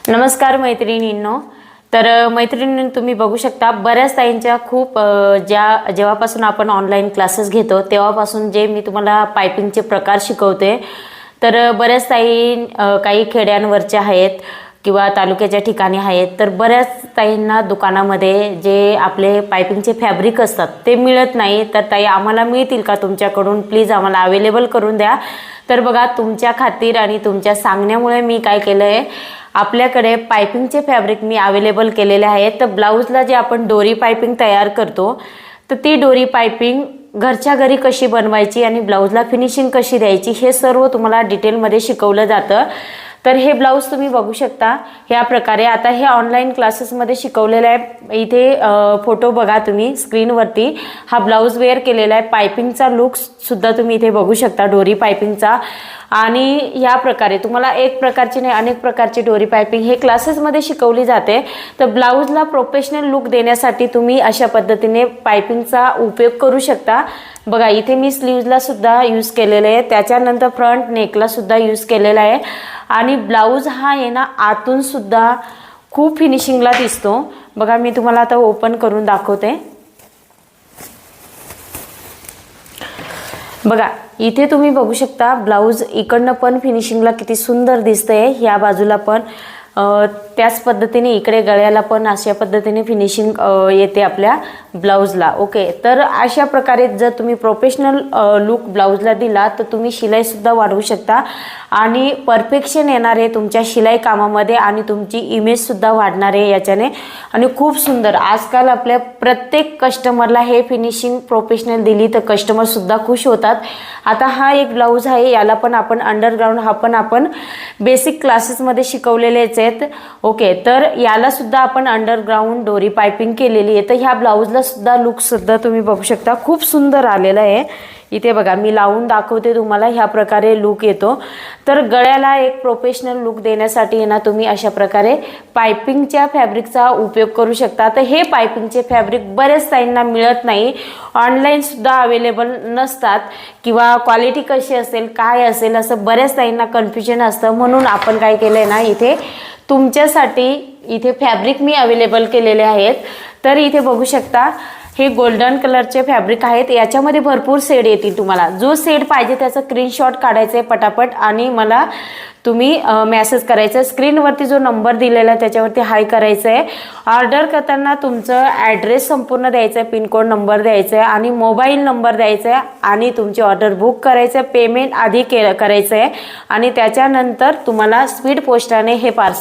नमस्कार मैत्रिणींनो। तर मैत्रिणींनो, तुम्ही बघू शकता बऱ्याच ताईंच्या खूप जेव्हापासून आपण ऑनलाईन क्लासेस घेतो तेव्हापासून जे मी तुम्हाला पायपिंगचे प्रकार शिकवते, तर बऱ्याच ताई काही खेड्यांवरच्या आहेत किंवा तालुक्याच्या ठिकाणी आहेत, तर बऱ्याच ताईंना दुकानामध्ये जे आपले पायपिंगचे फॅब्रिक असतात ते मिळत नाही। तर ताई, आम्हाला मिळतील का तुमच्याकडून? प्लीज आम्हाला अवेलेबल करून द्या। तर बघा, तुमच्या खातीर आणि तुमच्या सांगण्यामुळे मी काय केलं आहे, आपल्याकडे पायपिंगचे फॅब्रिक मी अवेलेबल केलेले आहेत। तर ब्लाऊजला जे आपण डोरी पायपिंग तयार करतो, तर ती डोरी पायपिंग घरच्या घरी कशी बनवायची आणि ब्लाऊजला फिनिशिंग कशी द्यायची हे सर्व तुम्हाला डिटेलमध्ये शिकवलं जातं। तर हे ब्लाऊज तुम्ही बघू शकता ह्या प्रकारे। आता हे ऑनलाईन क्लासेसमध्ये शिकवलेलं आहे। इथे फोटो बघा तुम्ही स्क्रीनवरती, हा ब्लाऊज वेअर केलेला आहे। पायपिंगचा लुक सुद्धा तुम्ही इथे बघू शकता डोरी पायपिंगचा। आणि या प्रकारे तुम्हाला एक प्रकारची नाही अनेक प्रकारची डोरी पायपिंग हे क्लासेसमध्ये शिकवली जाते। तर ब्लाऊजला प्रोफेशनल लुक देण्यासाठी तुम्ही अशा पद्धतीने पायपिंगचा उपयोग करू शकता। बघा, इथे मी स्लीव्जला सुद्धा यूज केलेले आहे, त्याच्यानंतर फ्रंट नेकला सुद्धा यूज केलेला आहे। आणि ब्लाऊज हा आहे ना आतून सुद्धा खूप फिनिशिंगला दिसतो। बघा, मी तुम्हाला आता ओपन करून दाखवते। बघा, इथे तुम्ही बघू शकता ब्लाऊज इकडनं पण फिनिशिंगला किती सुंदर दिसतंय, ह्या बाजूला पण त्याच पद्धतीने इकडे गळ्याला पण अशा पद्धतीने फिनिशिंग येते आपल्या ब्लाऊजला। ओके, तर अशा प्रकारे जर तुम्ही प्रोफेशनल लुक ब्लाऊजला दिला तर तुम्ही शिलाई सुद्धा वाढवू शकता आणि परफेक्शन येणार आहे तुमच्या शिलाई कामामध्ये आणि तुमची इमेज सुद्धा वाढणार आहे याच्याने। आणि खूप सुंदर, आजकाल आपल्या प्रत्येक कस्टमरला हे फिनिशिंग प्रोफेशनल दिली तर कस्टमर सुद्धा खुश होतात। आता हा एक ब्लाऊज आहे, याला पण आपण अंडरग्राऊंड हा पण आपण बेसिक क्लासेसमध्ये शिकवलेलेच आहेत। ओके, तर याला सुद्धा आपण अंडरग्राऊंड डोरी पायपिंग केलेली आहे। तर ह्या ब्लाऊजला सुद्धा लुक सुद्धा तुम्ही बघू शकता खूप सुंदर आलेला आहे। इथे बघा, मी लावून दाखवते तुम्हाला, ह्या प्रकारे लुक येतो। तर गळ्याला एक प्रोफेशनल लुक देण्यासाठी ना तुम्ही अशा प्रकारे पायपिंगच्या फॅब्रिकचा उपयोग करू शकता। तर हे पायपिंगचे फॅब्रिक बरेच ताईंना मिळत नाही, ऑनलाईन सुद्धा अवेलेबल नसतात किंवा क्वालिटी कशी असेल काय असेल असं बऱ्याच ताईंना कन्फ्युजन असतं। म्हणून आपण काय केलं आहे ना, इथे तुमच्यासाठी इथे फॅब्रिक मी अवेलेबल केलेले आहेत। तर इथे बघू शकता हे गोल्डन कलरचे फॅब्रिक आहेत, याच्यामध्ये भरपूर शेड येतील। तुम्हाला जो शेड पाहिजे त्याचा स्क्रीनशॉट काढायचा आहे पटापट आणि मला तुम्ही मेसेज करायचं। स्क्रीनवरती जो नंबर दिलेला आहे त्याच्यावरती हाय करायचं आहे। ऑर्डर करताना तुमचं ॲड्रेस संपूर्ण द्यायचं आहे, पिनकोड नंबर द्यायचा आहे आणि मोबाईल नंबर द्यायचा आहे आणि तुमची ऑर्डर बुक करायचं आहे। पेमेंट आधी करायचं आहे आणि त्याच्यानंतर तुम्हाला स्पीड पोस्टाने हे पार्सल